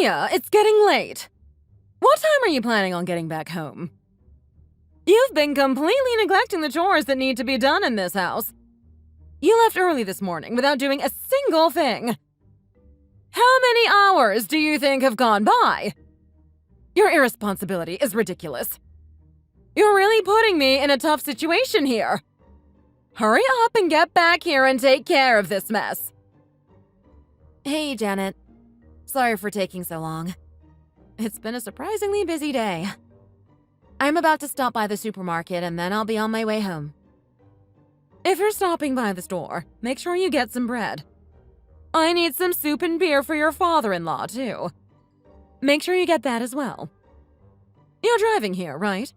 Olivia, it's getting late. What time are you planning on getting back home? You've been completely neglecting the chores that need to be done in this house. You left early this morning without doing a single thing. How many hours do you think have gone by? Your irresponsibility is ridiculous. You're really putting me in a tough situation here. Hurry up and get back here and take care of this mess. Hey, Janet. Sorry for taking so long. It's been a surprisingly busy day. I'm about to stop by the supermarket and then I'll be on my way home. If you're stopping by the store, make sure you get some bread. I need some soup and beer for your father-in-law, too. Make sure you get that as well. You're driving here, right?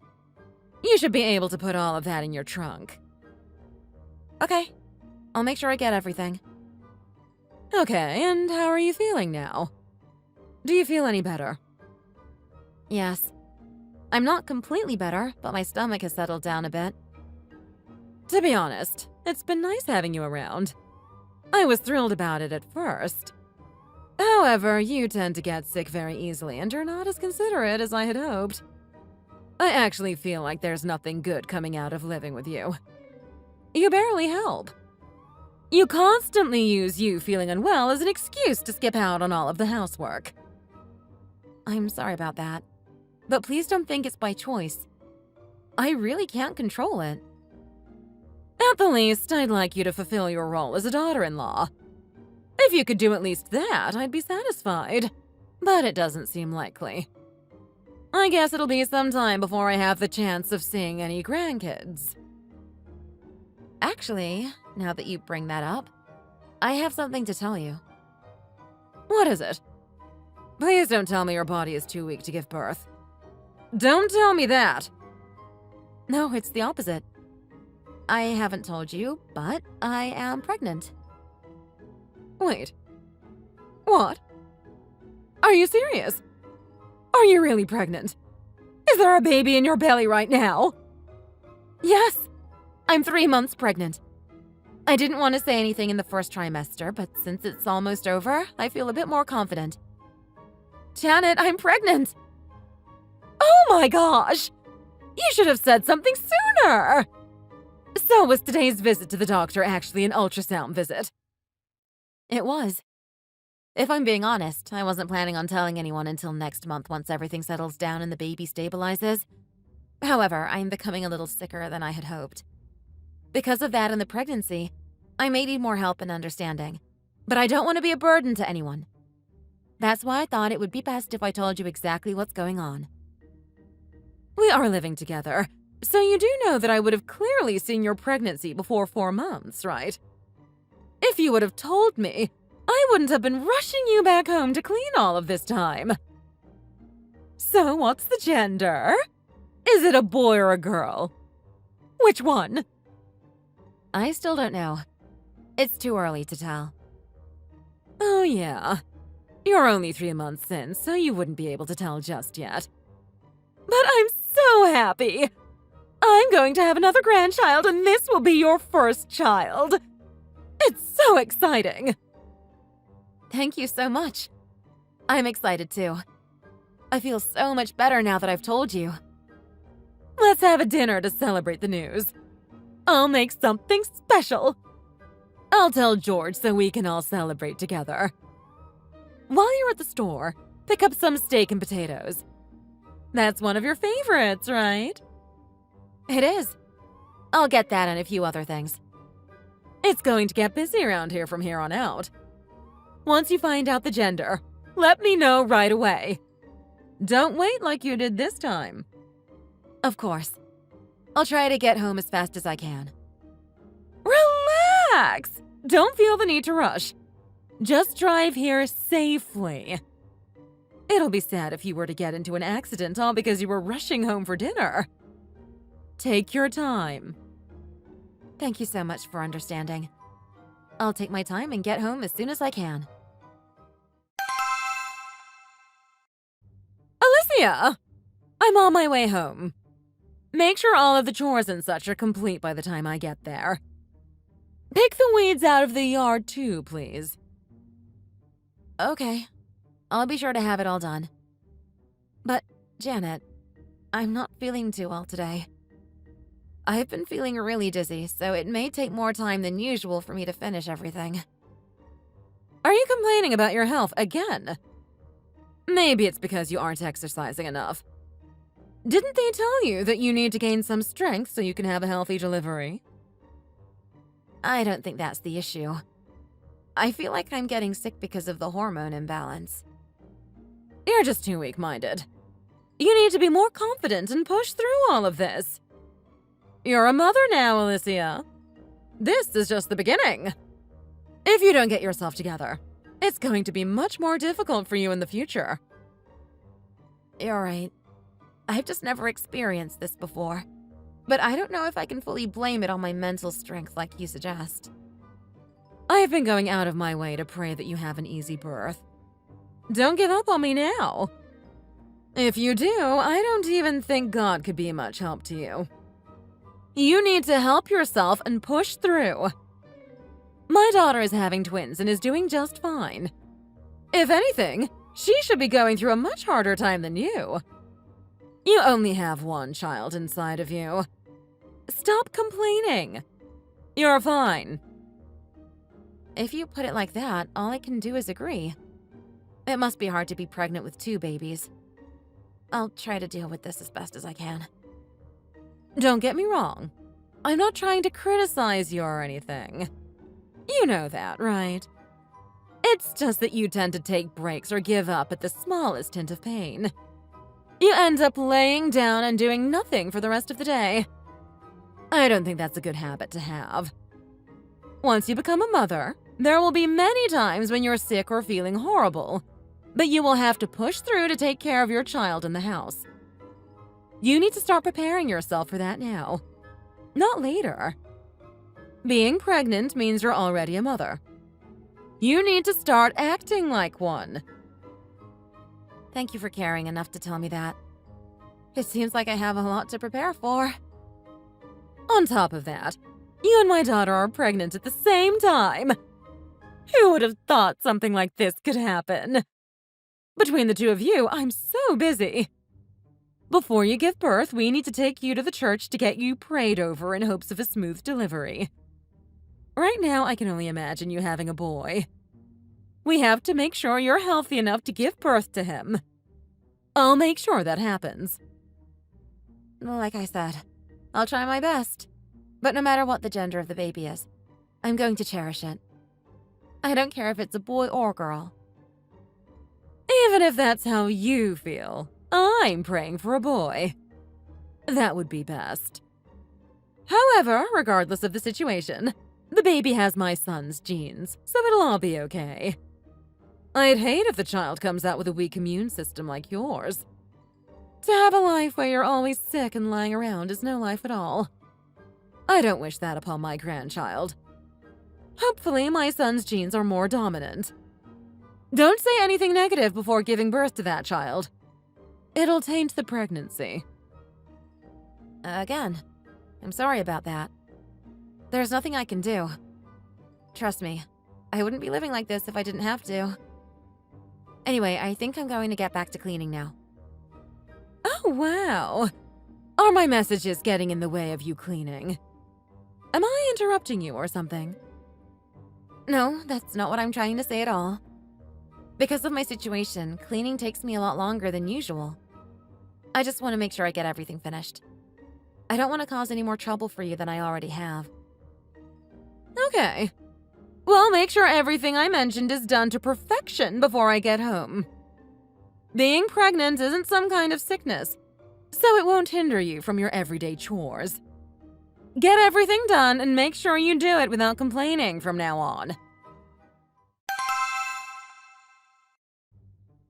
You should be able to put all of that in your trunk. Okay, I'll make sure I get everything. Okay, and how are you feeling now? Do you feel any better? Yes. I'm not completely better, but my stomach has settled down a bit. To be honest, it's been nice having you around. I was thrilled about it at first. However, you tend to get sick very easily and you're not as considerate as I had hoped. I actually feel like there's nothing good coming out of living with you. You barely help. You constantly use you feeling unwell as an excuse to skip out on all of the housework. I'm sorry about that, but please don't think it's by choice. I really can't control it. At the least, I'd like you to fulfill your role as a daughter-in-law. If you could do at least that, I'd be satisfied. But it doesn't seem likely. I guess it'll be some time before I have the chance of seeing any grandkids. Actually, now that you bring that up, I have something to tell you. What is it? Please don't tell me your body is too weak to give birth. Don't tell me that! No, it's the opposite. I haven't told you, but I am pregnant. Wait. What? Are you serious? Are you really pregnant? Is there a baby in your belly right now? Yes. I'm 3 months pregnant. I didn't want to say anything in the first trimester, but since it's almost over, I feel a bit more confident. Janet, I'm pregnant! Oh my gosh! You should have said something sooner! So was today's visit to the doctor actually an ultrasound visit? It was. If I'm being honest, I wasn't planning on telling anyone until next month once everything settles down and the baby stabilizes. However, I'm becoming a little sicker than I had hoped. Because of that and the pregnancy, I may need more help and understanding, but I don't want to be a burden to anyone. That's why I thought it would be best if I told you exactly what's going on. We are living together, so you do know that I would have clearly seen your pregnancy before 4 months, right? If you would have told me, I wouldn't have been rushing you back home to clean all of this time. So what's the gender? Is it a boy or a girl? Which one? I still don't know. It's too early to tell. Oh yeah. You're only 3 months in, so you wouldn't be able to tell just yet. But I'm so happy! I'm going to have another grandchild and this will be your first child! It's so exciting! Thank you so much. I'm excited too. I feel so much better now that I've told you. Let's have a dinner to celebrate the news. I'll make something special. I'll tell George so we can all celebrate together. While you're at the store, pick up some steak and potatoes. That's one of your favorites, right? It is. I'll get that and a few other things. It's going to get busy around here from here on out. Once you find out the gender, let me know right away. Don't wait like you did this time. Of course. I'll try to get home as fast as I can. Relax! Don't feel the need to rush. Just drive here safely. It'll be sad if you were to get into an accident all because you were rushing home for dinner. Take your time. Thank you so much for understanding. I'll take my time and get home as soon as I can. Alicia! I'm on my way home. Make sure all of the chores and such are complete by the time I get there. Pick the weeds out of the yard too, please. Okay. I'll be sure to have it all done. But, Janet, I'm not feeling too well today. I've been feeling really dizzy, so it may take more time than usual for me to finish everything. Are you complaining about your health again? Maybe it's because you aren't exercising enough. Didn't they tell you that you need to gain some strength so you can have a healthy delivery? I don't think that's the issue. I feel like I'm getting sick because of the hormone imbalance. You're just too weak-minded. You need to be more confident and push through all of this. You're a mother now, Alicia. This is just the beginning. If you don't get yourself together, it's going to be much more difficult for you in the future. You're right. I've just never experienced this before. But I don't know if I can fully blame it on my mental strength like you suggest. I've been going out of my way to pray that you have an easy birth. Don't give up on me now. If you do, I don't even think God could be much help to you. You need to help yourself and push through. My daughter is having twins and is doing just fine. If anything, she should be going through a much harder time than you. You only have one child inside of you. Stop complaining. You're fine. If you put it like that, all I can do is agree. It must be hard to be pregnant with 2 babies. I'll try to deal with this as best as I can. Don't get me wrong. I'm not trying to criticize you or anything. You know that, right? It's just that you tend to take breaks or give up at the smallest hint of pain. You end up laying down and doing nothing for the rest of the day. I don't think that's a good habit to have. Once you become a mother, there will be many times when you're sick or feeling horrible, but you will have to push through to take care of your child in the house. You need to start preparing yourself for that now, not later. Being pregnant means you're already a mother. You need to start acting like one. Thank you for caring enough to tell me that. It seems like I have a lot to prepare for. On top of that, you and my daughter are pregnant at the same time. Who would have thought something like this could happen? Between the two of you, I'm so busy. Before you give birth, we need to take you to the church to get you prayed over in hopes of a smooth delivery. Right now, I can only imagine you having a boy. We have to make sure you're healthy enough to give birth to him. I'll make sure that happens. Like I said, I'll try my best. But no matter what the gender of the baby is, I'm going to cherish it. I don't care if it's a boy or girl. Even if that's how you feel, I'm praying for a boy. That would be best. However, regardless of the situation, the baby has my son's genes, so it'll all be okay. I'd hate if the child comes out with a weak immune system like yours. To have a life where you're always sick and lying around is no life at all. I don't wish that upon my grandchild. Hopefully, my son's genes are more dominant. Don't say anything negative before giving birth to that child. It'll taint the pregnancy. Again, I'm sorry about that. There's nothing I can do. Trust me, I wouldn't be living like this if I didn't have to. Anyway, I think I'm going to get back to cleaning now. Oh, wow. Are my messages getting in the way of you cleaning? Am I interrupting you or something? No, that's not what I'm trying to say at all. Because of my situation, cleaning takes me a lot longer than usual. I just want to make sure I get everything finished. I don't want to cause any more trouble for you than I already have. Okay. Well, make sure everything I mentioned is done to perfection before I get home. Being pregnant isn't some kind of sickness, so it won't hinder you from your everyday chores. Get everything done and make sure you do it without complaining from now on.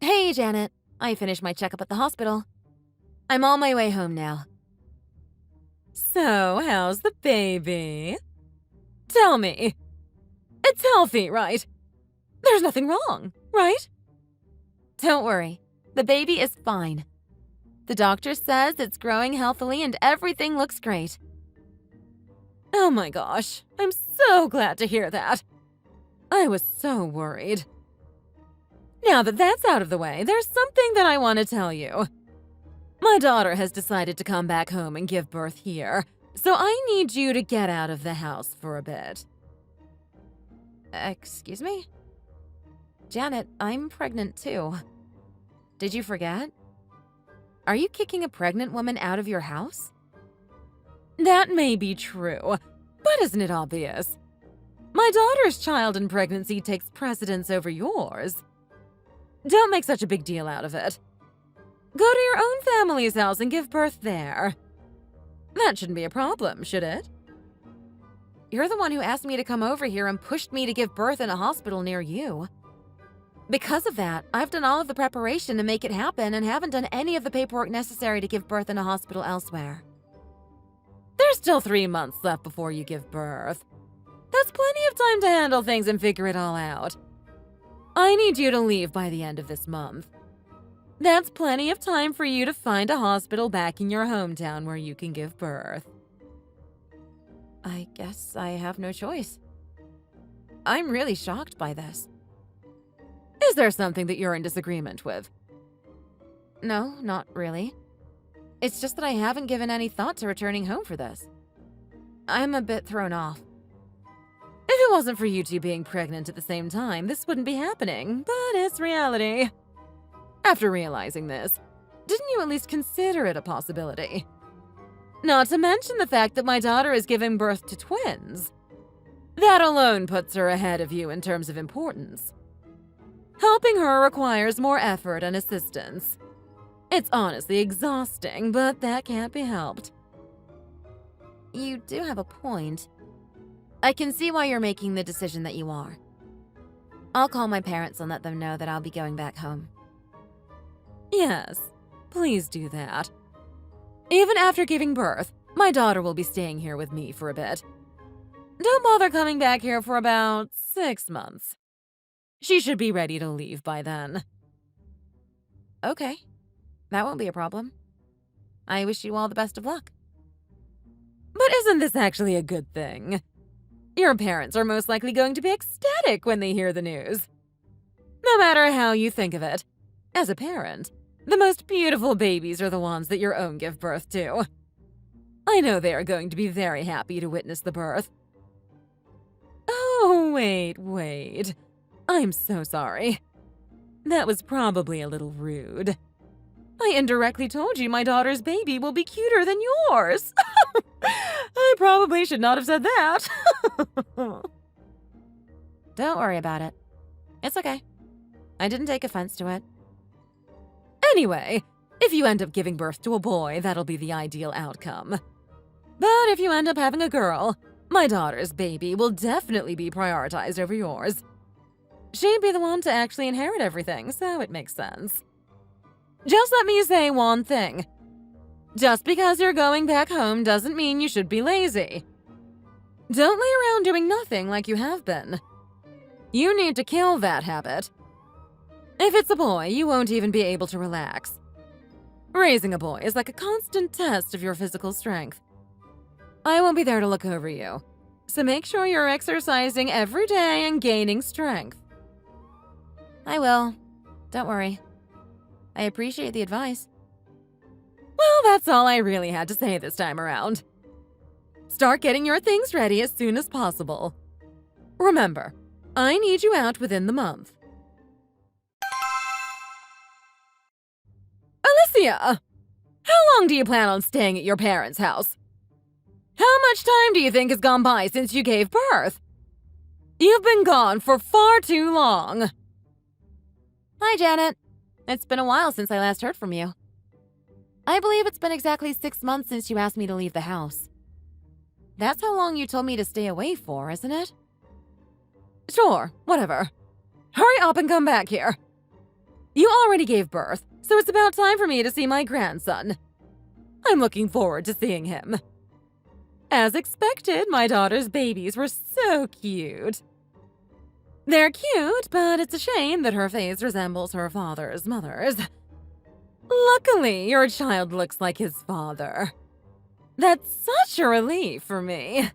Hey, Janet. I finished my checkup at the hospital. I'm on my way home now. So, how's the baby? Tell me. It's healthy, right? There's nothing wrong, right? Don't worry. The baby is fine. The doctor says it's growing healthily and everything looks great. Oh my gosh, I'm so glad to hear that. I was so worried. Now that that's out of the way, there's something that I want to tell you. My daughter has decided to come back home and give birth here, so I need you to get out of the house for a bit. Excuse me? Janet, I'm pregnant too. Did you forget? Are you kicking a pregnant woman out of your house? That may be true, but isn't it obvious? My daughter's child and pregnancy takes precedence over yours. Don't make such a big deal out of it. Go to your own family's house and give birth there. That shouldn't be a problem, should it? You're the one who asked me to come over here and pushed me to give birth in a hospital near you. Because of that, I've done all of the preparation to make it happen and haven't done any of the paperwork necessary to give birth in a hospital elsewhere. There's still 3 months left before you give birth. That's plenty of time to handle things and figure it all out. I need you to leave by the end of this month. That's plenty of time for you to find a hospital back in your hometown where you can give birth. I guess I have no choice. I'm really shocked by this. Is there something that you're in disagreement with? No, not really. It's just that I haven't given any thought to returning home for this. I'm a bit thrown off. If it wasn't for you two being pregnant at the same time, this wouldn't be happening, but it's reality. After realizing this, didn't you at least consider it a possibility? Not to mention the fact that my daughter is giving birth to twins. That alone puts her ahead of you in terms of importance. Helping her requires more effort and assistance. It's honestly exhausting, but that can't be helped. You do have a point. I can see why you're making the decision that you are. I'll call my parents and let them know that I'll be going back home. Yes, please do that. Even after giving birth, my daughter will be staying here with me for a bit. Don't bother coming back here for about 6 months. She should be ready to leave by then. Okay, that won't be a problem. I wish you all the best of luck. But isn't this actually a good thing? Your parents are most likely going to be ecstatic when they hear the news. No matter how you think of it, as a parent, the most beautiful babies are the ones that your own give birth to. I know they are going to be very happy to witness the birth. Oh, wait. I'm so sorry. That was probably a little rude. I indirectly told you my daughter's baby will be cuter than yours. I probably should not have said that. Don't worry about it. It's okay. I didn't take offense to it. Anyway, if you end up giving birth to a boy, that'll be the ideal outcome. But if you end up having a girl, my daughter's baby will definitely be prioritized over yours. She'd be the one to actually inherit everything, so it makes sense. Just let me say one thing. Just because you're going back home doesn't mean you should be lazy. Don't lay around doing nothing like you have been. You need to kill that habit. If it's a boy, you won't even be able to relax. Raising a boy is like a constant test of your physical strength. I won't be there to look over you, so make sure you're exercising every day and gaining strength. I will. Don't worry. I appreciate the advice. Well, that's all I really had to say this time around. Start getting your things ready as soon as possible. Remember, I need you out within the month. Alicia! How long do you plan on staying at your parents' house? How much time do you think has gone by since you gave birth? You've been gone for far too long. Hi, Janet. It's been a while since I last heard from you. I believe it's been exactly 6 months since you asked me to leave the house. That's how long you told me to stay away for, isn't it? Sure, whatever. Hurry up and come back here. You already gave birth, so it's about time for me to see my grandson. I'm looking forward to seeing him. As expected, my daughter's babies were so cute. They're cute, but it's a shame that her face resembles her father's mother's. Luckily, your child looks like his father. That's such a relief for me.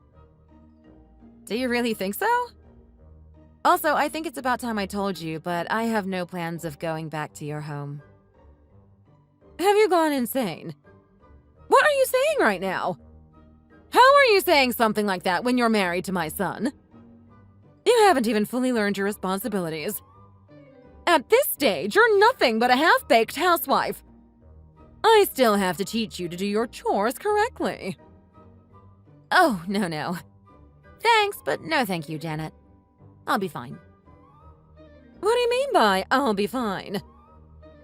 Do you really think so? Also, I think it's about time I told you, but I have no plans of going back to your home. Have you gone insane? What are you saying right now? How are you saying something like that when you're married to my son? You haven't even fully learned your responsibilities. At this stage, you're nothing but a half-baked housewife. I still have to teach you to do your chores correctly. Oh, no. Thanks, but no thank you, Janet. I'll be fine. What do you mean by, I'll be fine?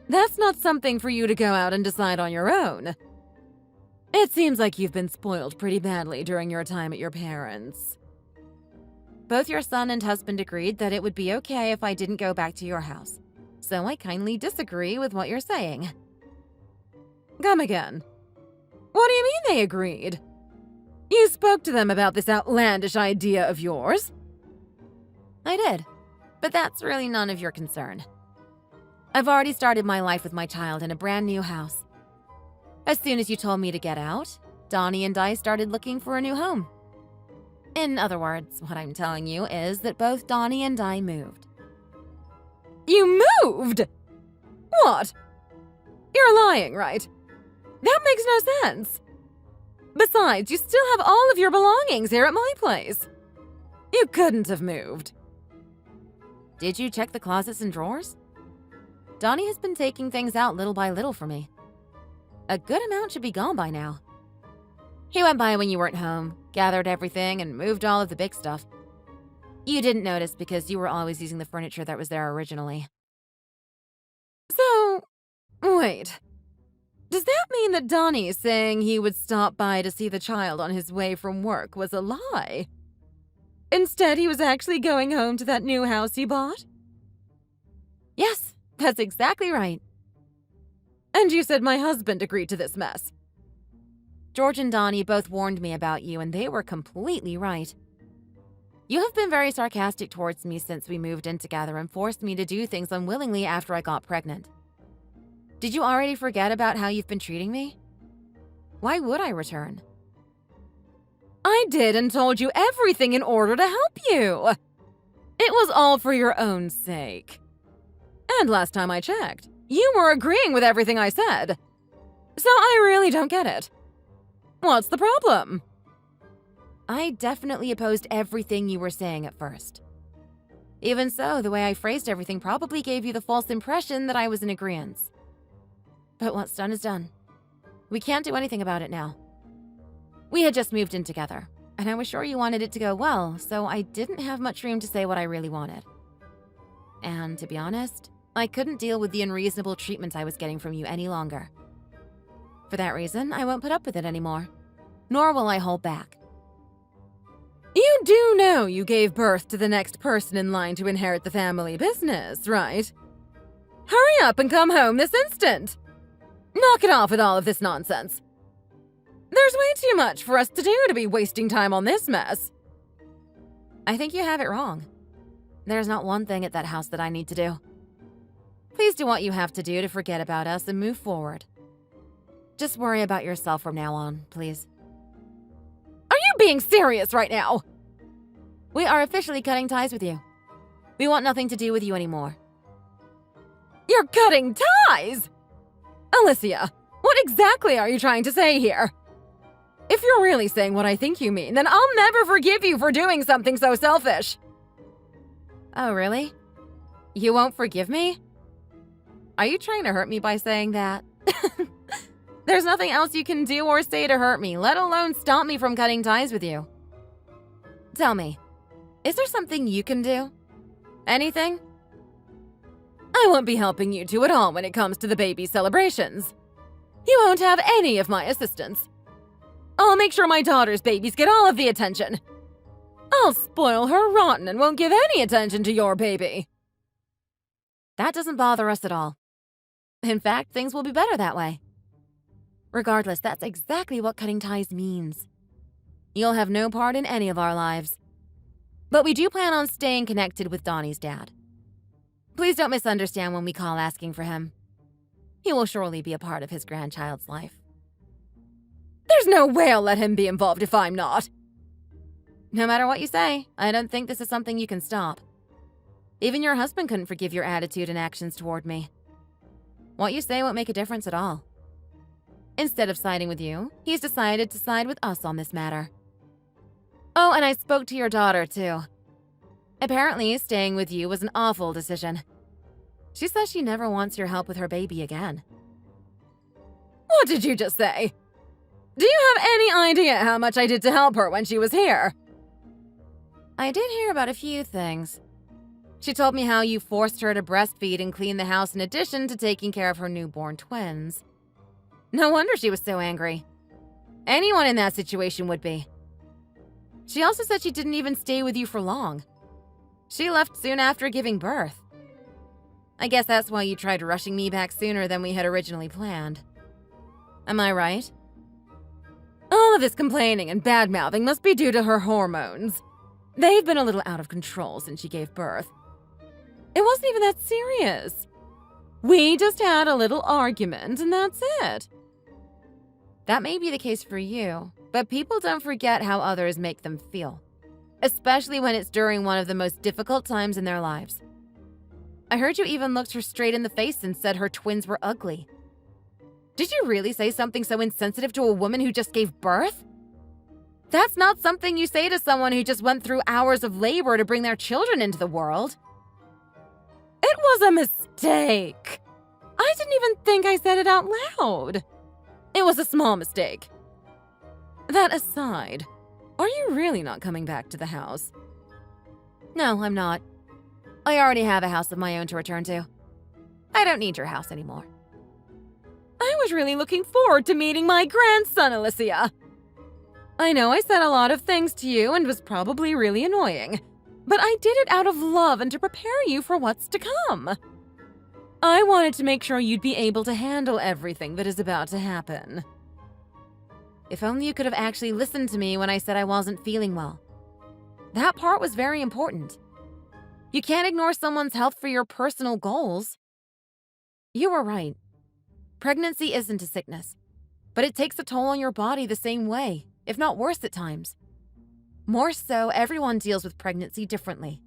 That's not something for you to go out and decide on your own. It seems like you've been spoiled pretty badly during your time at your parents'. Both your son and husband agreed that it would be okay if I didn't go back to your house, so I kindly disagree with what you're saying. Come again. What do you mean they agreed? You spoke to them about this outlandish idea of yours? I did, but that's really none of your concern. I've already started my life with my child in a brand new house. As soon as you told me to get out, Donnie and I started looking for a new home. In other words, what I'm telling you is that both Donnie and I moved. You moved? What? You're lying, right? That makes no sense. Besides, you still have all of your belongings here at my place. You couldn't have moved. Did you check the closets and drawers? Donnie has been taking things out little by little for me. A good amount should be gone by now. He went by when you weren't home, gathered everything, and moved all of the big stuff. You didn't notice because you were always using the furniture that was there originally. So, wait. Does that mean that Donnie saying he would stop by to see the child on his way from work was a lie? Instead, he was actually going home to that new house he bought? Yes, that's exactly right. And you said my husband agreed to this mess. George and Donnie both warned me about you, and they were completely right. You have been very sarcastic towards me since we moved in together and forced me to do things unwillingly after I got pregnant. Did you already forget about how you've been treating me? Why would I return? I did and told you everything in order to help you. It was all for your own sake. And last time I checked, you were agreeing with everything I said. So I really don't get it. What's the problem? I definitely opposed everything you were saying at first. Even so, the way I phrased everything probably gave you the false impression that I was in agreement. But what's done is done. We can't do anything about it now. We had just moved in together, and I was sure you wanted it to go well, so I didn't have much room to say what I really wanted. And to be honest, I couldn't deal with the unreasonable treatment I was getting from you any longer. For that reason, I won't put up with it anymore, nor will I hold back. You do know you gave birth to the next person in line to inherit the family business, right? Hurry up and come home this instant! Knock it off with all of this nonsense. There's way too much for us to do to be wasting time on this mess. I think you have it wrong. There's not one thing at that house that I need to do. Please do what you have to do to forget about us and move forward. Just worry about yourself from now on, please. Are you being serious right now? We are officially cutting ties with you. We want nothing to do with you anymore. You're cutting ties? Alicia, what exactly are you trying to say here? If you're really saying what I think you mean, then I'll never forgive you for doing something so selfish. Oh, really? You won't forgive me? Are you trying to hurt me by saying that? There's nothing else you can do or say to hurt me, let alone stop me from cutting ties with you. Tell me, is there something you can do? Anything? I won't be helping you two at all when it comes to the baby celebrations. You won't have any of my assistance. I'll make sure my daughter's babies get all of the attention. I'll spoil her rotten and won't give any attention to your baby. That doesn't bother us at all. In fact, things will be better that way. Regardless, that's exactly what cutting ties means. You'll have no part in any of our lives. But we do plan on staying connected with Donnie's dad. Please don't misunderstand when we call asking for him. He will surely be a part of his grandchild's life. There's no way I'll let him be involved if I'm not. No matter what you say, I don't think this is something you can stop. Even your husband couldn't forgive your attitude and actions toward me. What you say won't make a difference at all. Instead of siding with you, he's decided to side with us on this matter. Oh, and I spoke to your daughter, too. Apparently, staying with you was an awful decision. She says she never wants your help with her baby again. What did you just say? Do you have any idea how much I did to help her when she was here? I did hear about a few things. She told me how you forced her to breastfeed and clean the house in addition to taking care of her newborn twins. No wonder she was so angry. Anyone in that situation would be. She also said she didn't even stay with you for long. She left soon after giving birth. I guess that's why you tried rushing me back sooner than we had originally planned. Am I right? All of this complaining and bad-mouthing must be due to her hormones. They've been a little out of control since she gave birth. It wasn't even that serious. We just had a little argument, and that's it. That may be the case for you, but people don't forget how others make them feel, especially when it's during one of the most difficult times in their lives. I heard you even looked her straight in the face and said her twins were ugly. Did you really say something so insensitive to a woman who just gave birth? That's not something you say to someone who just went through hours of labor to bring their children into the world. It was a mistake. I didn't even think I said it out loud. It was a small mistake. That aside, are you really not coming back to the house? No, I'm not. I already have a house of my own to return to. I don't need your house anymore. I was really looking forward to meeting my grandson, Alicia. I know I said a lot of things to you and was probably really annoying, but I did it out of love and to prepare you for what's to come. I wanted to make sure you'd be able to handle everything that is about to happen. If only you could have actually listened to me when I said I wasn't feeling well. That part was very important. You can't ignore someone's health for your personal goals. You were right. Pregnancy isn't a sickness, but it takes a toll on your body the same way, if not worse at times. More so, everyone deals with pregnancy differently.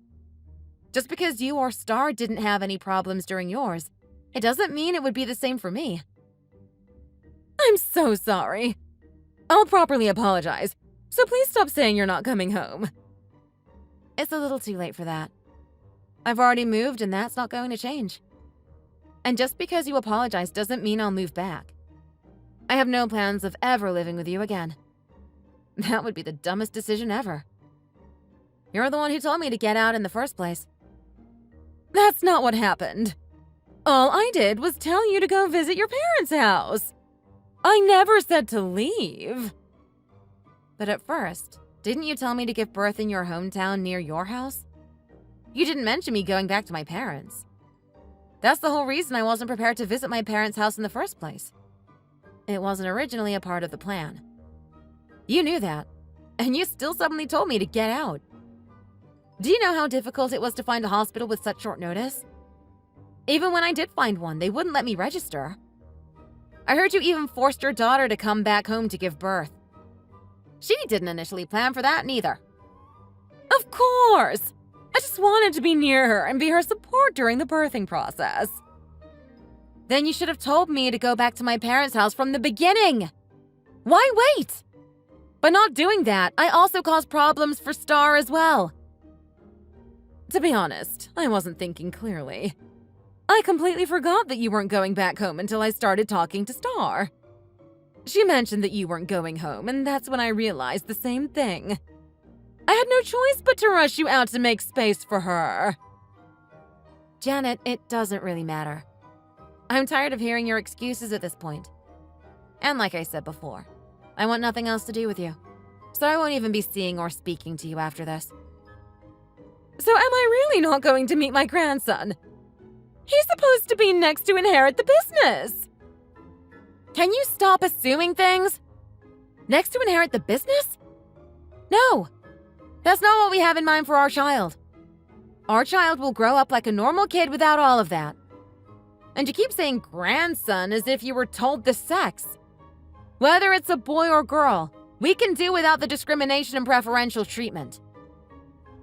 Just because you or Star didn't have any problems during yours, it doesn't mean it would be the same for me. I'm so sorry. I'll properly apologize, so please stop saying you're not coming home. It's a little too late for that. I've already moved and that's not going to change. And just because you apologize doesn't mean I'll move back. I have no plans of ever living with you again. That would be the dumbest decision ever. You're the one who told me to get out in the first place. That's not what happened. All I did was tell you to go visit your parents' house. I never said to leave. But at first, didn't you tell me to give birth in your hometown near your house? You didn't mention me going back to my parents. That's the whole reason I wasn't prepared to visit my parents' house in the first place. It wasn't originally a part of the plan. You knew that, and you still suddenly told me to get out. Do you know how difficult it was to find a hospital with such short notice? Even when I did find one, they wouldn't let me register. I heard you even forced your daughter to come back home to give birth. She didn't initially plan for that neither. Of course! I just wanted to be near her and be her support during the birthing process. Then you should have told me to go back to my parents' house from the beginning. Why wait? By not doing that, I also caused problems for Star as well. To be honest, I wasn't thinking clearly. I completely forgot that you weren't going back home until I started talking to Star. She mentioned that you weren't going home, and that's when I realized the same thing. I had no choice but to rush you out to make space for her. Janet, it doesn't really matter. I'm tired of hearing your excuses at this point. And like I said before, I want nothing else to do with you. So I won't even be seeing or speaking to you after this. So am I really not going to meet my grandson? He's supposed to be next to inherit the business. Can you stop assuming things? Next to inherit the business? No. That's not what we have in mind for our child. Our child will grow up like a normal kid without all of that. And you keep saying grandson as if you were told the sex. Whether it's a boy or girl, we can do without the discrimination and preferential treatment.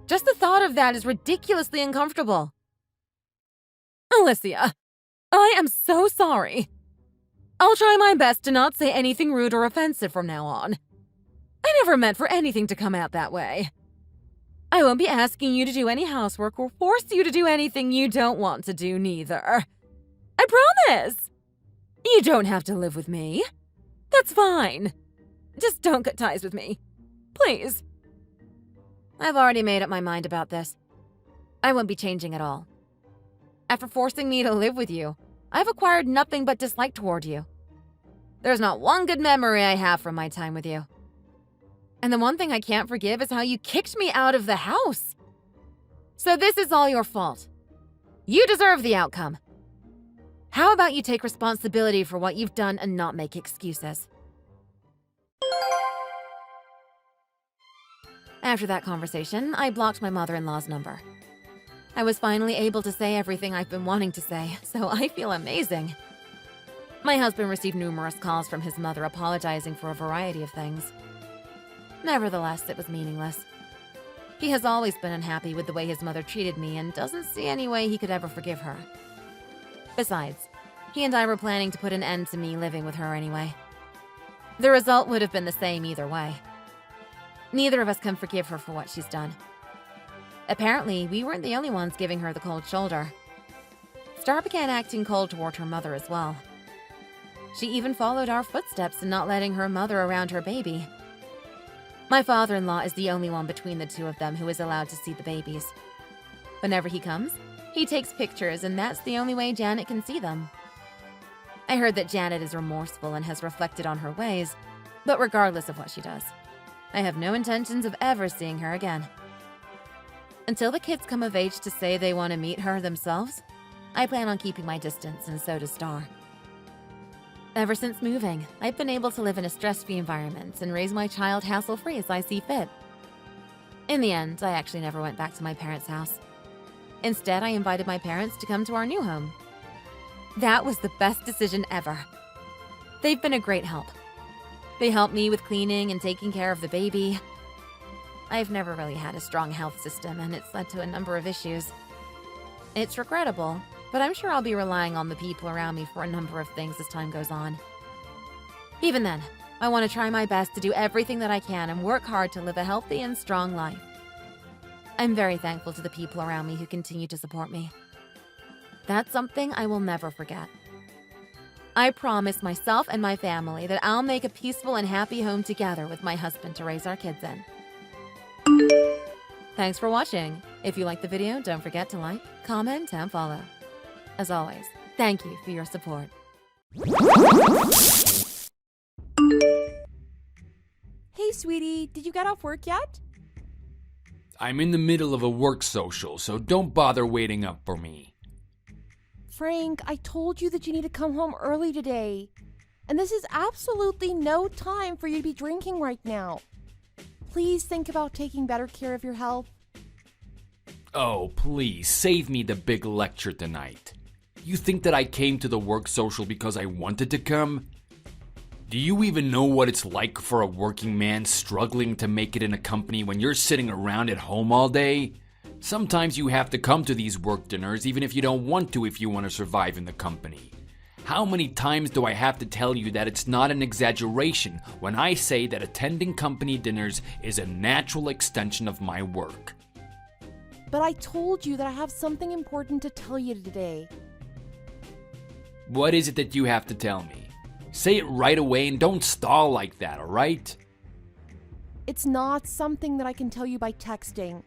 Just the thought of that is ridiculously uncomfortable. Alicia, I am so sorry. I'll try my best to not say anything rude or offensive from now on. I never meant for anything to come out that way. I won't be asking you to do any housework or force you to do anything you don't want to do, neither. I promise! You don't have to live with me. That's fine. Just don't cut ties with me. Please. I've already made up my mind about this. I won't be changing at all. After forcing me to live with you, I've acquired nothing but dislike toward you. There's not one good memory I have from my time with you. And the one thing I can't forgive is how you kicked me out of the house. So this is all your fault. You deserve the outcome. How about you take responsibility for what you've done and not make excuses? After that conversation, I blocked my mother-in-law's number. I was finally able to say everything I've been wanting to say, so I feel amazing. My husband received numerous calls from his mother apologizing for a variety of things. Nevertheless, it was meaningless. He has always been unhappy with the way his mother treated me and doesn't see any way he could ever forgive her. Besides, he and I were planning to put an end to me living with her anyway. The result would have been the same either way. Neither of us can forgive her for what she's done. Apparently, we weren't the only ones giving her the cold shoulder. Star began acting cold toward her mother as well. She even followed our footsteps in not letting her mother around her baby. My father-in-law is the only one between the two of them who is allowed to see the babies. Whenever he comes, he takes pictures, and that's the only way Janet can see them. I heard that Janet is remorseful and has reflected on her ways, but regardless of what she does, I have no intentions of ever seeing her again. Until the kids come of age to say they want to meet her themselves, I plan on keeping my distance, and so does Star. Ever since moving, I've been able to live in a stress-free environment and raise my child hassle-free as I see fit. In the end, I actually never went back to my parents' house. Instead, I invited my parents to come to our new home. That was the best decision ever. They've been a great help. They helped me with cleaning and taking care of the baby. I've never really had a strong health system, and it's led to a number of issues. It's regrettable, but I'm sure I'll be relying on the people around me for a number of things as time goes on. Even then, I want to try my best to do everything that I can and work hard to live a healthy and strong life. I'm very thankful to the people around me who continue to support me. That's something I will never forget. I promise myself and my family that I'll make a peaceful and happy home together with my husband to raise our kids in. Thanks for watching. If you liked the video, don't forget to like, comment, and follow. As always, thank you for your support. Hey, sweetie, did you get off work yet? I'm in the middle of a work social, so don't bother waiting up for me. Frank, I told you that you need to come home early today. And this is absolutely no time for you to be drinking right now. Please think about taking better care of your health. Oh, please, save me the big lecture tonight. You think that I came to the work social because I wanted to come? Do you even know what it's like for a working man struggling to make it in a company when you're sitting around at home all day? Sometimes you have to come to these work dinners even if you don't want to if you want to survive in the company. How many times do I have to tell you that it's not an exaggeration when I say that attending company dinners is a natural extension of my work? But I told you that I have something important to tell you today. What is it that you have to tell me? Say it right away and don't stall like that, alright? It's not something that I can tell you by texting.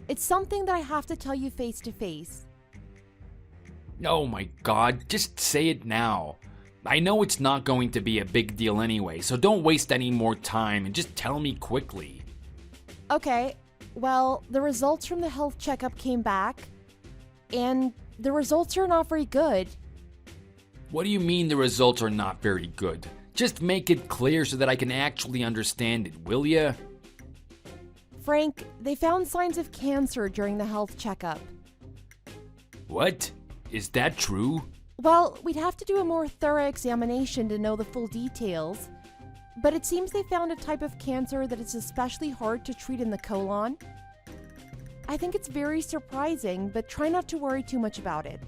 It's something that I have to tell you face to face. Oh my god, just say it now. I know it's not going to be a big deal anyway, so don't waste any more time and just tell me quickly. Okay, well, the results from the health checkup came back, and the results are not very good. What do you mean the results are not very good? Just make it clear so that I can actually understand it, will ya? Frank, they found signs of cancer during the health checkup. What? Is that true? Well, we'd have to do a more thorough examination to know the full details, but it seems they found a type of cancer that is especially hard to treat in the colon. I think it's very surprising, but try not to worry too much about it.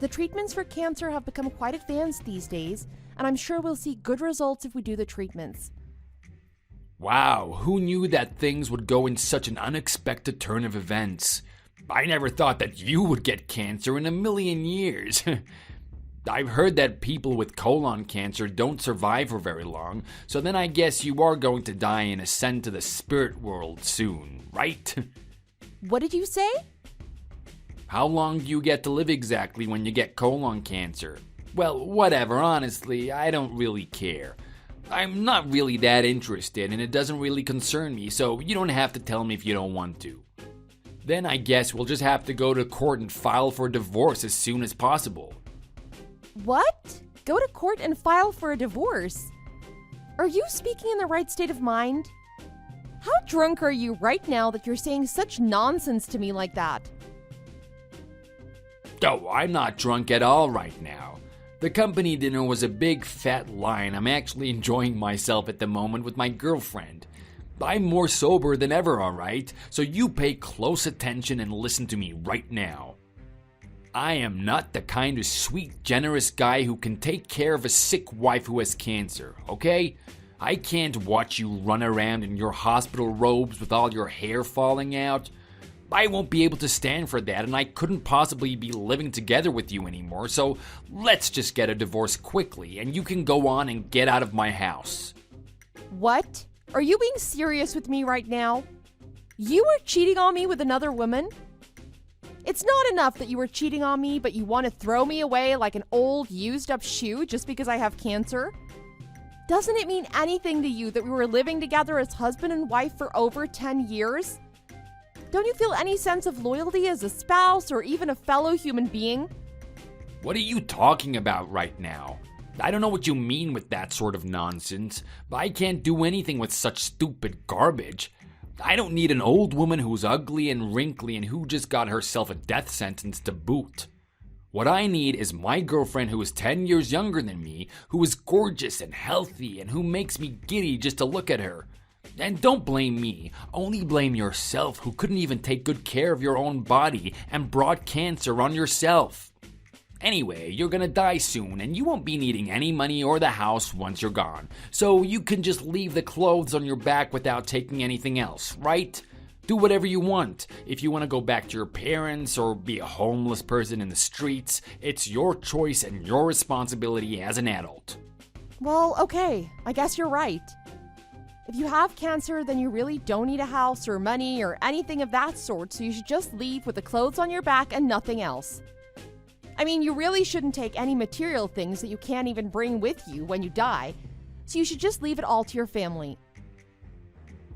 The treatments for cancer have become quite advanced these days, and I'm sure we'll see good results if we do the treatments. Wow, who knew that things would go in such an unexpected turn of events? I never thought that you would get cancer in a million years. I've heard that people with colon cancer don't survive for very long, so then I guess you are going to die and ascend to the spirit world soon, right? What did you say? How long do you get to live exactly when you get colon cancer? Well, whatever, honestly, I don't really care. I'm not really that interested and it doesn't really concern me, so you don't have to tell me if you don't want to. Then I guess we'll just have to go to court and file for divorce as soon as possible. What? Go to court and file for a divorce? Are you speaking in the right state of mind? How drunk are you right now that you're saying such nonsense to me like that? Oh, I'm not drunk at all right now. The company dinner was a big fat lie and I'm actually enjoying myself at the moment with my girlfriend. I'm more sober than ever, alright? So you pay close attention and listen to me right now. I am not the kind of sweet, generous guy who can take care of a sick wife who has cancer, okay? I can't watch you run around in your hospital robes with all your hair falling out. I won't be able to stand for that, and I couldn't possibly be living together with you anymore, so let's just get a divorce quickly, and you can go on and get out of my house. What? Are you being serious with me right now? You were cheating on me with another woman? It's not enough that you were cheating on me, but you want to throw me away like an old, used-up shoe just because I have cancer? Doesn't it mean anything to you that we were living together as husband and wife for over 10 years? Don't you feel any sense of loyalty as a spouse or even a fellow human being? What are you talking about right now? I don't know what you mean with that sort of nonsense, but I can't do anything with such stupid garbage. I don't need an old woman who's ugly and wrinkly and who just got herself a death sentence to boot. What I need is my girlfriend who is 10 years younger than me, who is gorgeous and healthy and who makes me giddy just to look at her. And don't blame me, only blame yourself who couldn't even take good care of your own body and brought cancer on yourself. Anyway, you're gonna die soon and you won't be needing any money or the house once you're gone. So you can just leave the clothes on your back without taking anything else, right? Do whatever you want. If you want to go back to your parents or be a homeless person in the streets, it's your choice and your responsibility as an adult. Well, okay, I guess you're right. If you have cancer, then you really don't need a house or money or anything of that sort, so you should just leave with the clothes on your back and nothing else. I mean, you really shouldn't take any material things that you can't even bring with you when you die, so you should just leave it all to your family.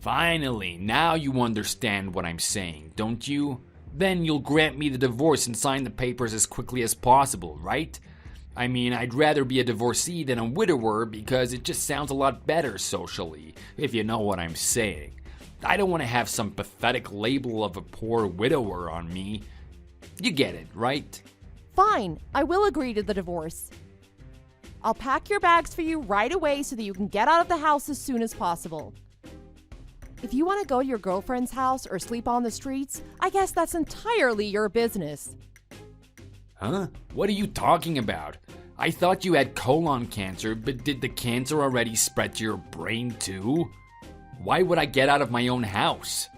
Finally, now you understand what I'm saying, don't you? Then you'll grant me the divorce and sign the papers as quickly as possible, right? I mean, I'd rather be a divorcee than a widower because it just sounds a lot better socially, if you know what I'm saying. I don't want to have some pathetic label of a poor widower on me. You get it, right? Fine, I will agree to the divorce. I'll pack your bags for you right away so that you can get out of the house as soon as possible. If you want to go to your girlfriend's house or sleep on the streets, I guess that's entirely your business. Huh? What are you talking about? I thought you had colon cancer, but did the cancer already spread to your brain too? Why would I get out of my own house?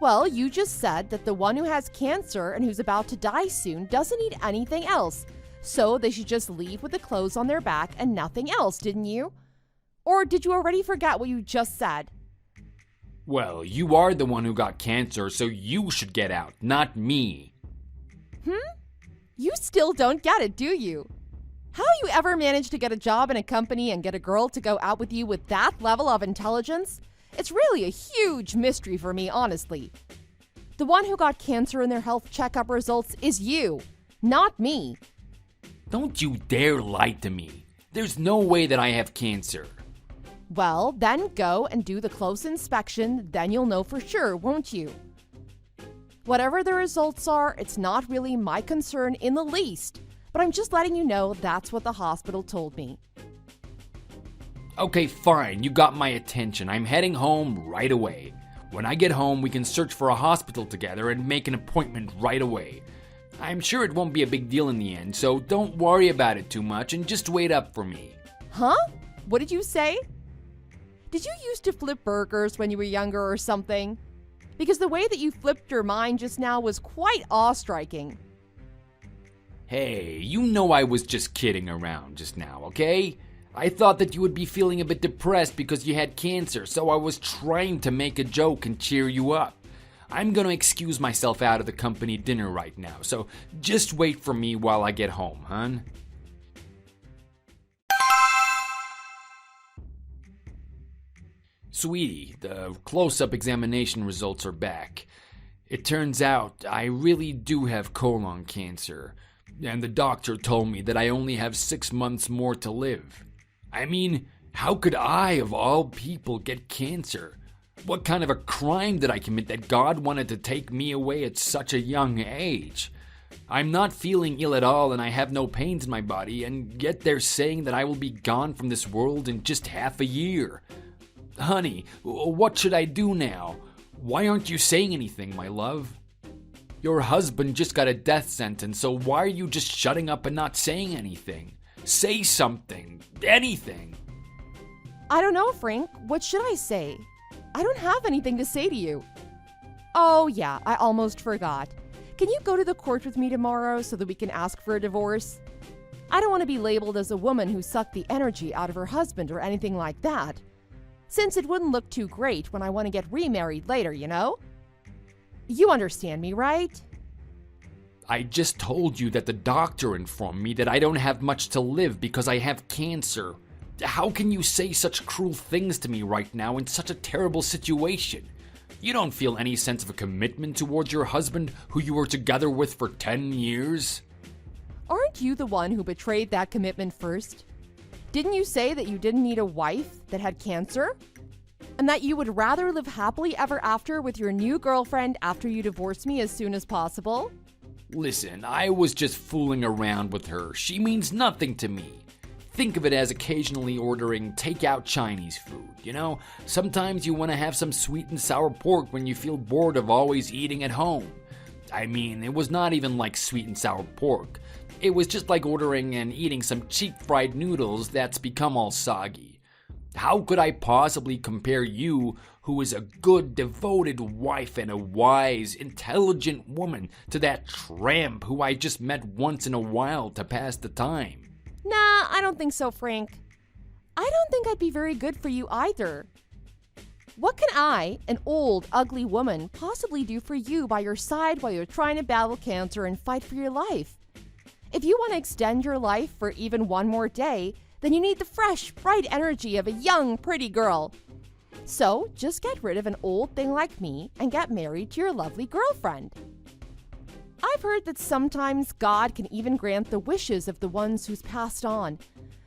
Well, you just said that the one who has cancer and who's about to die soon doesn't need anything else, so they should just leave with the clothes on their back and nothing else, didn't you? Or did you already forget what you just said? Well, you are the one who got cancer, so you should get out, not me. You still don't get it, do you? How you ever managed to get a job in a company and get a girl to go out with you with that level of intelligence? It's really a huge mystery for me, honestly. The one who got cancer in their health checkup results is you, not me. Don't you dare lie to me. There's no way that I have cancer. Well, then go and do the close inspection, then you'll know for sure, won't you? Whatever the results are, it's not really my concern in the least, but I'm just letting you know that's what the hospital told me. Okay, fine, you got my attention. I'm heading home right away. When I get home, we can search for a hospital together and make an appointment right away. I'm sure it won't be a big deal in the end, so don't worry about it too much and just wait up for me. Huh? What did you say? Did you used to flip burgers when you were younger or something? Because the way that you flipped your mind just now was quite awe-striking. Hey, you know I was just kidding around just now, okay? I thought that you would be feeling a bit depressed because you had cancer, so I was trying to make a joke and cheer you up. I'm gonna excuse myself out of the company dinner right now, so just wait for me while I get home, hon. Sweetie, the close-up examination results are back. It turns out I really do have colon cancer, and the doctor told me that I only have 6 months more to live. I mean, how could I, of all people, get cancer? What kind of a crime did I commit that God wanted to take me away at such a young age? I'm not feeling ill at all and I have no pains in my body, and yet they're saying that I will be gone from this world in just half a year. Honey, what should I do now? Why aren't you saying anything, my love? Your husband just got a death sentence, so why are you just shutting up and not saying anything? Say something, anything. I don't know, Frank. What should I say? I don't have anything to say to you. Oh, yeah, I almost forgot. Can you go to the court with me tomorrow so that we can ask for a divorce? I don't want to be labeled as a woman who sucked the energy out of her husband or anything like that, since it wouldn't look too great when I want to get remarried later, you know? You understand me, right? I just told you that the doctor informed me that I don't have much to live because I have cancer. How can you say such cruel things to me right now in such a terrible situation? You don't feel any sense of a commitment towards your husband who you were together with for 10 years? Aren't you the one who betrayed that commitment first? Didn't you say that you didn't need a wife that had cancer? And that you would rather live happily ever after with your new girlfriend after you divorce me as soon as possible? Listen, I was just fooling around with her. She means nothing to me. Think of it as occasionally ordering takeout Chinese food, you know? Sometimes you want to have some sweet and sour pork when you feel bored of always eating at home. I mean, it was not even like sweet and sour pork. It was just like ordering and eating some cheap fried noodles that's become all soggy. How could I possibly compare you, who is a good, devoted wife and a wise, intelligent woman, to that tramp who I just met once in a while to pass the time? Nah, I don't think so, Frank. I don't think I'd be very good for you either. What can I, an old, ugly woman, possibly do for you by your side while you're trying to battle cancer and fight for your life? If you want to extend your life for even one more day, then you need the fresh, bright energy of a young, pretty girl. So just get rid of an old thing like me and get married to your lovely girlfriend. I've heard that sometimes God can even grant the wishes of the ones who's passed on.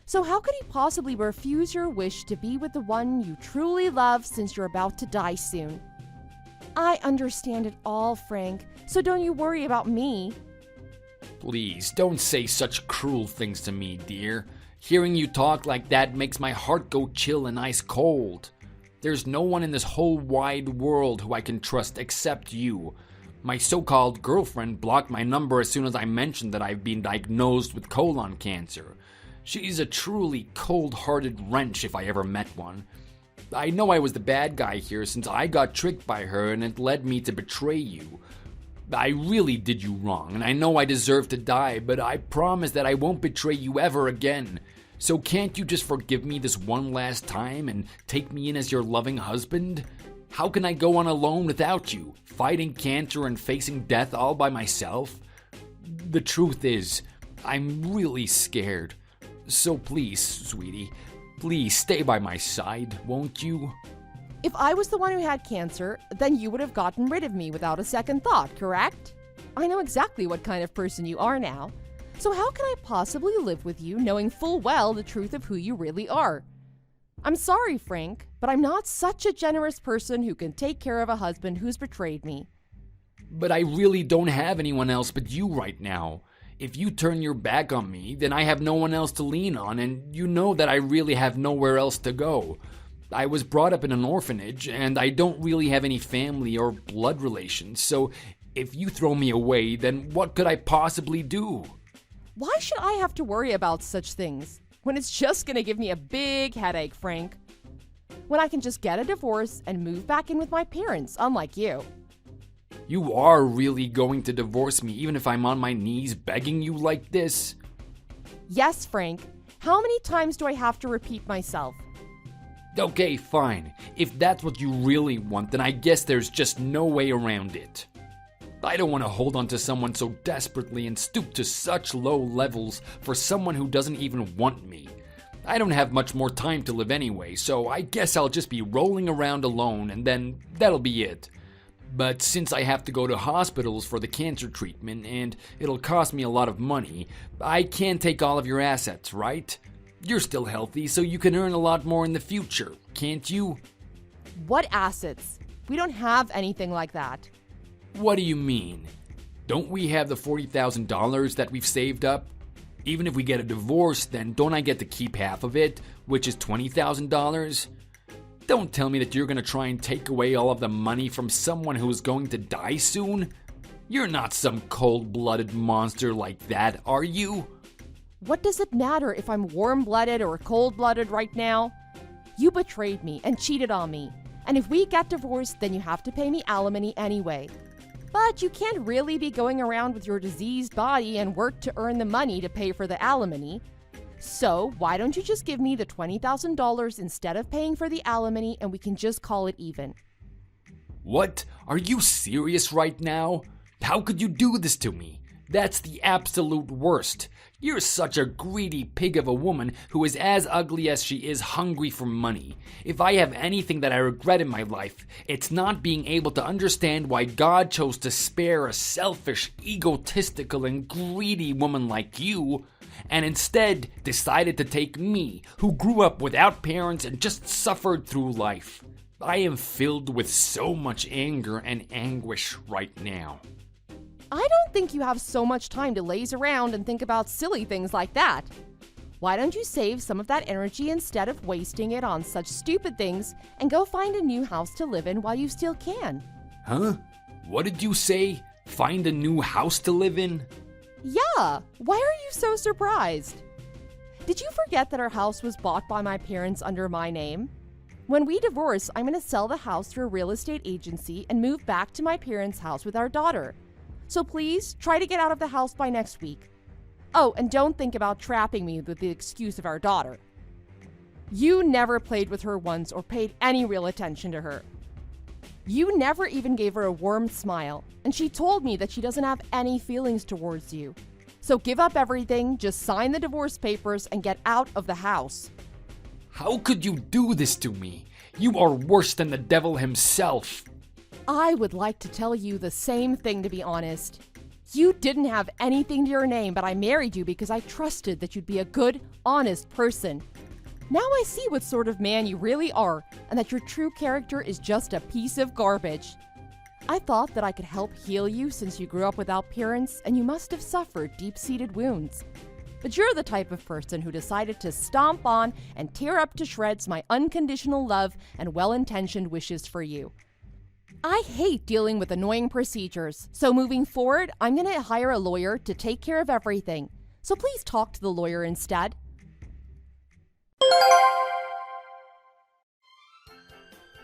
So how could he possibly refuse your wish to be with the one you truly love since you're about to die soon? I understand it all, Frank, so don't you worry about me. Please, don't say such cruel things to me, dear. Hearing you talk like that makes my heart go chill and ice cold. There's no one in this whole wide world who I can trust except you. My so-called girlfriend blocked my number as soon as I mentioned that I've been diagnosed with colon cancer. She's a truly cold-hearted wrench if I ever met one. I know I was the bad guy here since I got tricked by her and it led me to betray you. I really did you wrong, and I know I deserve to die, but I promise that I won't betray you ever again. So can't you just forgive me this one last time and take me in as your loving husband? How can I go on alone without you, fighting cancer and facing death all by myself? The truth is, I'm really scared. So please, sweetie, please stay by my side, won't you? If I was the one who had cancer, then you would have gotten rid of me without a second thought, correct? I know exactly what kind of person you are now. So how can I possibly live with you knowing full well the truth of who you really are? I'm sorry, Frank, but I'm not such a generous person who can take care of a husband who's betrayed me. But I really don't have anyone else but you right now. If you turn your back on me, then I have no one else to lean on, and you know that I really have nowhere else to go. I was brought up in an orphanage, and I don't really have any family or blood relations, so If you throw me away, then what could I possibly do? Why should I have to worry about such things when it's just gonna give me a big headache, Frank? When I can just get a divorce and move back in with my parents, unlike you. You are really going to divorce me even if I'm on my knees begging you like this? Yes, Frank. How many times do I have to repeat myself? Okay, fine. If that's what you really want, then I guess there's just no way around it. I don't want to hold on to someone so desperately and stoop to such low levels for someone who doesn't even want me. I don't have much more time to live anyway, so I guess I'll just be rolling around alone and then that'll be it. But since I have to go to hospitals for the cancer treatment and it'll cost me a lot of money, I can't take all of your assets, right? You're still healthy, so you can earn a lot more in the future, can't you? What assets? We don't have anything like that. What do you mean? Don't we have the $40,000 that we've saved up? Even if we get a divorce, then don't I get to keep half of it, which is $20,000? Don't tell me that you're going to try and take away all of the money from someone who is going to die soon. You're not some cold-blooded monster like that, are you? What does it matter if I'm warm-blooded or cold-blooded right now? You betrayed me and cheated on me. And if we get divorced, then you have to pay me alimony anyway. But you can't really be going around with your diseased body and work to earn the money to pay for the alimony. So why don't you just give me the $20,000 instead of paying for the alimony and we can just call it even? What? Are you serious right now? How could you do this to me? That's the absolute worst. You're such a greedy pig of a woman who is as ugly as she is hungry for money. If I have anything that I regret in my life, it's not being able to understand why God chose to spare a selfish, egotistical, and greedy woman like you, and instead decided to take me, who grew up without parents and just suffered through life. I am filled with so much anger and anguish right now. I don't think you have so much time to laze around and think about silly things like that. Why don't you save some of that energy instead of wasting it on such stupid things and go find a new house to live in while you still can? Huh? What did you say? Find a new house to live in? Yeah, why are you so surprised? Did you forget that our house was bought by my parents under my name? When we divorce, I'm going to sell the house to a real estate agency and move back to my parents' house with our daughter. So please, try to get out of the house by next week. Oh, and don't think about trapping me with the excuse of our daughter. You never played with her once or paid any real attention to her. You never even gave her a warm smile, and she told me that she doesn't have any feelings towards you. So give up everything, just sign the divorce papers, and get out of the house. How could you do this to me? You are worse than the devil himself. I would like to tell you the same thing, to be honest. You didn't have anything to your name, but I married you because I trusted that you'd be a good, honest person. Now I see what sort of man you really are, and that your true character is just a piece of garbage. I thought that I could help heal you since you grew up without parents, and you must have suffered deep-seated wounds. But you're the type of person who decided to stomp on and tear up to shreds my unconditional love and well-intentioned wishes for you. I hate dealing with annoying procedures, so moving forward, I'm going to hire a lawyer to take care of everything. So please talk to the lawyer instead.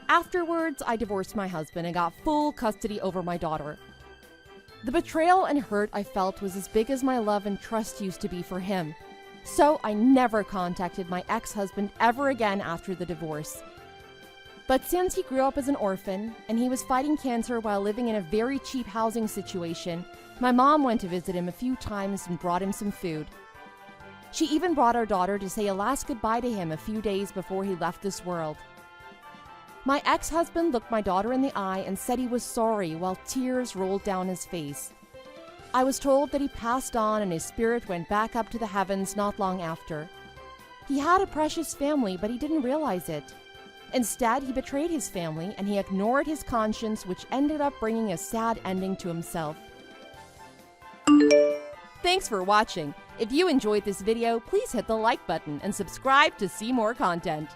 Afterwards, I divorced my husband and got full custody over my daughter. The betrayal and hurt I felt was as big as my love and trust used to be for him. So I never contacted my ex-husband ever again after the divorce. But since he grew up as an orphan, and he was fighting cancer while living in a very cheap housing situation, my mom went to visit him a few times and brought him some food. She even brought our daughter to say a last goodbye to him a few days before he left this world. My ex-husband looked my daughter in the eye and said he was sorry while tears rolled down his face. I was told that he passed on and his spirit went back up to the heavens not long after. He had a precious family, but he didn't realize it. Instead, he betrayed his family and he ignored his conscience, which ended up bringing a sad ending to himself. Thanks for watching. If you enjoyed this video, please hit the like button and subscribe to see more content.